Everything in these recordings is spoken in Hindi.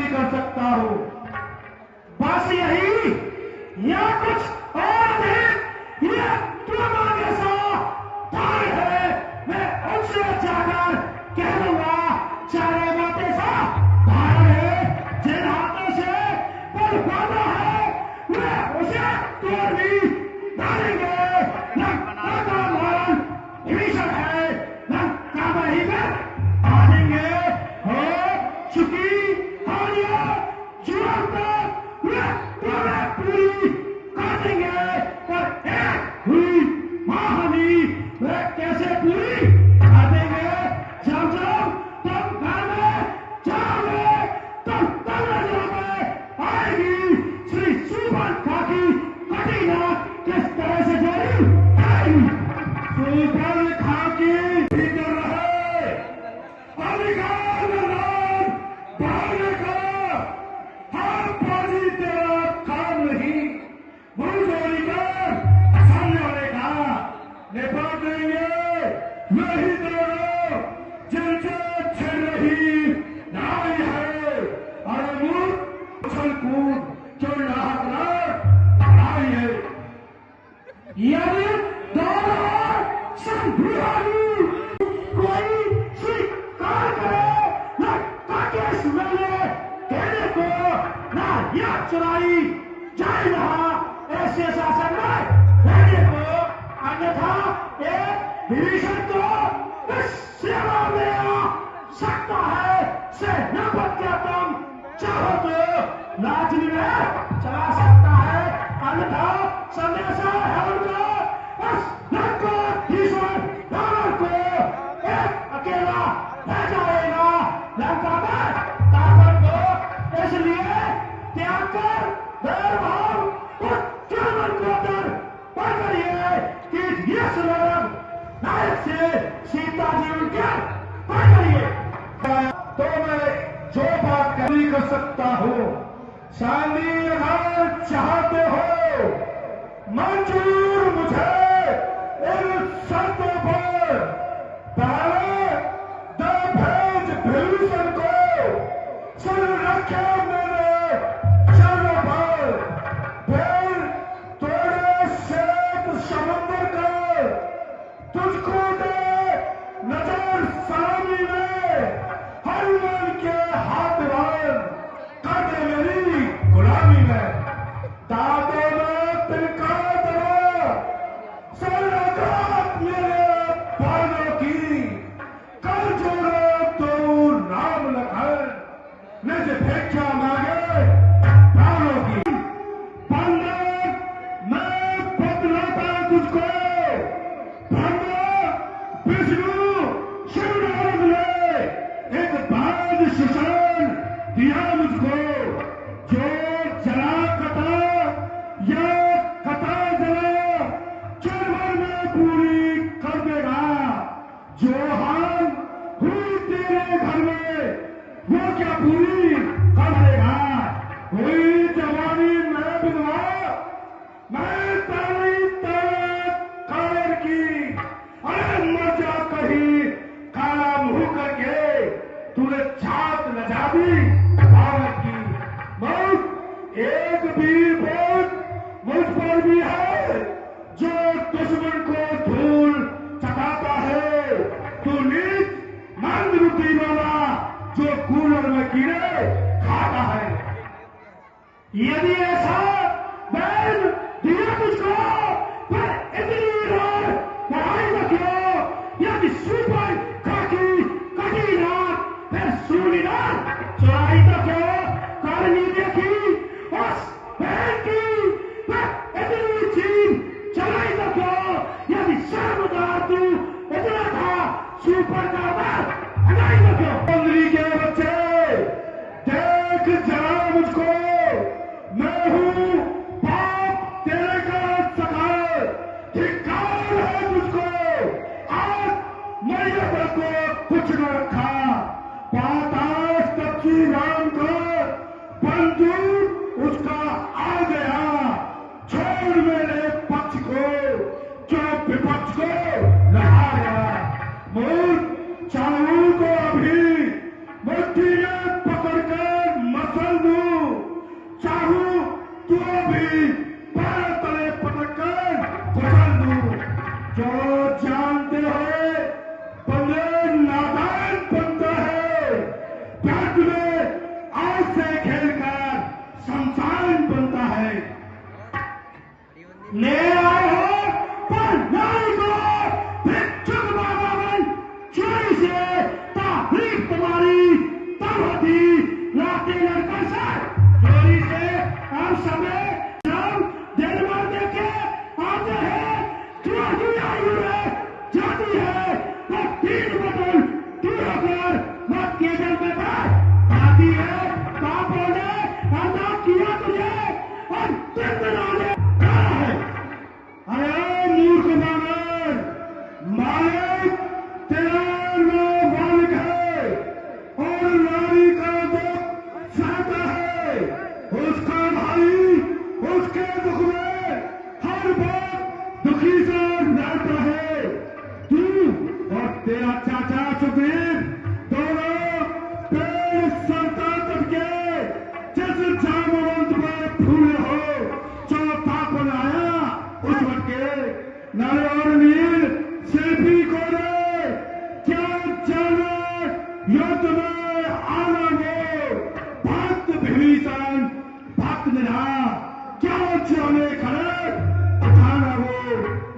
कर सकता हूं। बस यही या कुछ और नहीं, ये तुम्हारे साथ भाई है। मैं उनसे जाकर कह दूंगा चारे बातें सा भाई है, जिन हाथों से बलवाना है वे उसे तोड़ भी डालेंगे। भीषण है लंका ही में आएंगे हो चुकी हानियां जुआन तक वे पूरी कर देंगे। पर एक हुई महानी वे कैसे पूरी कर देंगे? जब जब तुम घर में जाओगे तब तब में आएगी श्री सुबर्णखा की कटीना किस तरह से जोड़ी आएगी। सुबर्णखा की भीतर रहे अधिकार मैदान भागने का हर बाजी तेरा काम नहीं। बुलडोरी कर सामने वाले का निपट देंगे। वही दोनों जिनसे छिड़ रही नाई है और मूर्ख उछल कूद जो नाहक नाई है। यदि दोनों संभुरानी कोई स्वीकार करे न काकेश मेले कहने को ना यह चुराई जाए रहा ऐसे शासन में रहने को, अन्यथा एक विभीषण तो इस सेवा में आ सकता है। सेनापति क्या तुम चाहो तो लाजमी में चला सकता है, अन्यथा संदेशा है उनका बस लंकाधीश्वर रावण को एक अकेला रह जाएगा लंका में रावण को। इसलिए त्याग कर भाव और चुनवन को अंदर पढ़ करिए कि ये सुलभ नायक से सीता जी उनके पढ़ करिए। तो मैं जो बात कर सकता हूं, शादी अगर चाहते हो मंजूर मुझे इन शर्तों पर। पहले द भेज विभीषण को सुन रखे मेरे चरणों पर, फिर तोड़े श्वेत समुद्र कर तुझको दे नजर सामी में हनुमान के हाथ बांध कर दे मेरी गुलामी में। दादों में तिनका दवा सरगात मेरे बालों की कर जोड़ो तो नाम लखन निज भिक्षा मांगे प्राणों की। बंदर मैं बतलाता तुझको, ब्रह्मा विष्णु शिव नारद ने एक बाज सुशान दिया मुझको, जो जला कथा या कथा जला चरवर में पूरी कर देगा। जो हाल हुई तेरे घर में वो क्या पूरी कर देगा? हुई जवानी में विधवा मैं तारी कायर की, अरे मर जा कहीं काला मुंह करके तूने छात लजा दी भारत की। मौत एक भी मौत मुझ पर भी है जो दुश्मन को धूल चटाता है। तू नीच मंदबुद्धि वाला जो कूलर में कीड़े खाता है। यदि ऐसा बैल दिया तुझको पर इतनी रात पढ़ाई रखियो, यदि सुपर खाकी कटी रात फिर सूनी रात चुराई तो क्यों करनी देखी उस बैल की पर इतनी चीज चलाई तो क्यों? यदि सर्वदार तू इतना था सुपर का बात हटाई तो क्यों? बंदरी के बच्चे देख जरा मुझको, मैं हूं बाप तेरे का सखा, धिक्कार है मुझको। आज मर्यादा को कुछ न रखा, पाताश तक की राम को बंद भी पैर तले पटक कर कुचल दूं। जो जानते हो बंदे नादान बनता है, बैठ में आग से खेलकर शमशान बनता है। ले आए हो पर नाई को भिक्षुक बाबा बन, चोरी से तारीफ तुम्हारी तब होती लाते लड़कर से। चोरी से हम समय सब दिन भर देखे आते हैं, तुम्हारी आयु है जाती है तो 3 बोतल दूर होकर मत के जल में बैठ आती है। कहाँ बोले अल्लाह किया तुझे और दिन बनाने है। अरे मूर्ख बानर, मालिक तेरा नाम मालिक है और नारी का दुख सहता है। उसका भाई उसके दुख में हर बात दुखी से रहता है। तू और तेरा चाचा सुग्रीव दोनों पेड़ सरता तटके जैसे जामवंत में फूले हो। चौथा को लाया उस भटके नर और नील शिल्पी को रे, क्या जाने युद्ध में आना वो भक्त भीषण भक्त निरा, क्या जाने खड़े उठाना वो।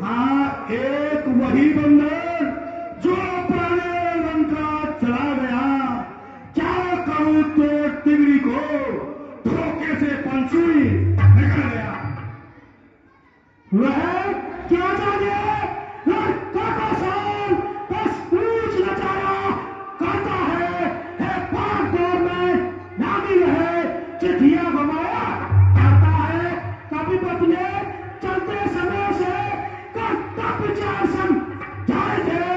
हाँ एक वही बंदर जो पुराने रंग का चला गया, क्या करूं तो तिगड़ी को धोखे से पंछी निकल गया। वह क्या जाने लड़का का साल बस पूछ नचाया करता है पार दौर में नामी रहे चिट्ठियां घुमाया करता है। कभी बदले चलते समय से कर्तव्य विचार समझाए थे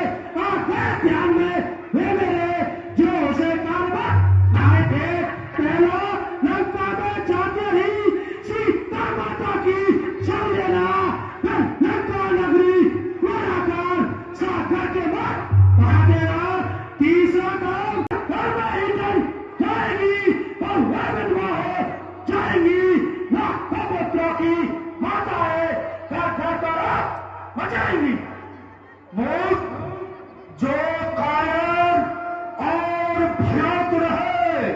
और ध्यान में वे मेरे जो उसे कारबार आए थे। पहला लंका में जाते ही सीता माता की शरण लेना, लंका नगरी पूराकर सागर के बाद महादेवा तीसरा काम घर में ही जल जाएगी और वह विधवा हो जाएगी। लाखों पुत्रों की माताएं घर घर बचाएंगी। मूर्ख जो कायर और भ्रात रहे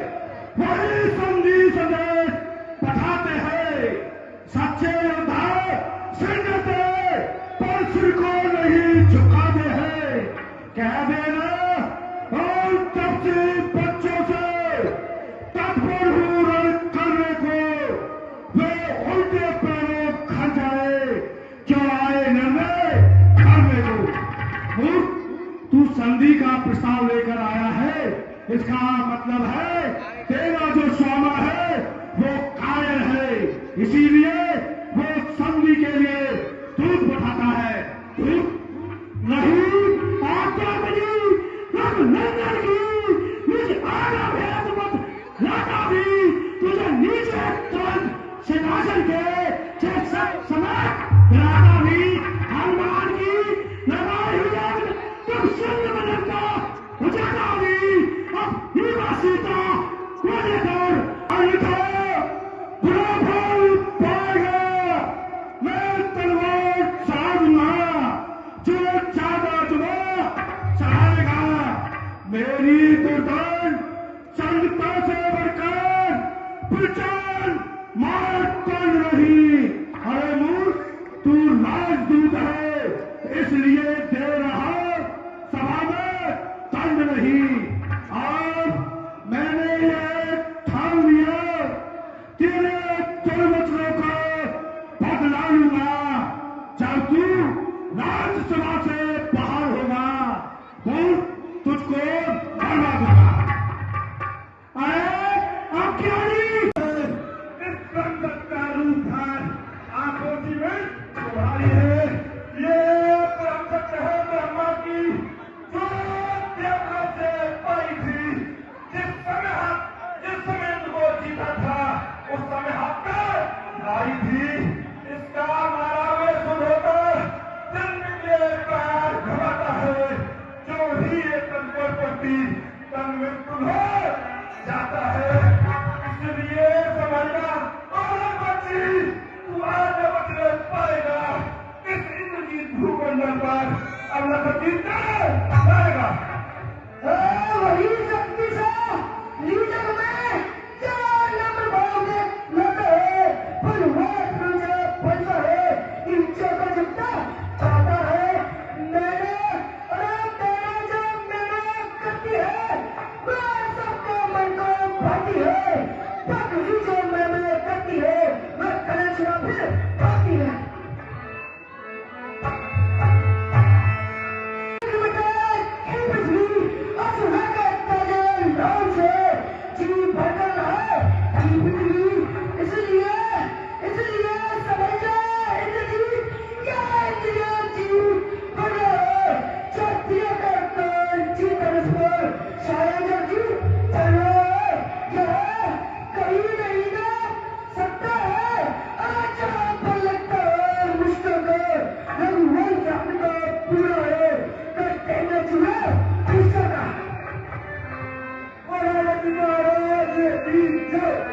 वही संधि संदेश पठाते हैं। सच्चे योद्धा सिंगते पर सिर को नहीं झुकाते हैं। कह देना और तब से बच्चों से तत्पर हूं रण करने को, वे उल्टे पैरों खा जाए क्यों आए निर्णय करने को। मूर्ख तू संधि का प्रस्ताव लेकर आया है, इसका मतलब है तेरा जो स्वामा है वो कायर है, इसीलिए वो संधि के लिए दूध पठाता है। दूध नहीं आज्ञा मिली तब नंदन की मुझे आगा भेद मत लाता भी तुझे नीचे तुरंत सिंहासन के समय राजा भी हनुमान की लगाई हुई तुम सिंह बनता उजाला भी अब युवा सीता को लेकर बुरा फल पाएगा। मैं तलवार चढ़ाऊंगा जो ज्यादा जुबा चढ़ाएगा। मेरी दुर्दान चंदता से बढ़कर प्रचंड मार कौन रही। अरे मूर्ख तू राजदूत है इसलिए दे रहा सभा में दंड नहीं। और मैंने ये ठान लिया तेरे दुर्वचनों को बदला लूंगा जब तू राज्यसभा से बाहर होगा। मूर्ख तुझको मरवा दूंगा। अरे अब क्या इस संकट का रूप है आंखों की में तुम्हारी है। ये परम सत्य है ब्रह्मा की जो देवता से पाई थी। जिस समय वो जीता था उस समय हत्या आई थी। इसका मारा हुए सुन होकर दिन के पैर घमाता है। जो ही ये तन पर पड़ती तन में तुल्हा जाता है। इसलिए समझना और बच्ची की जय।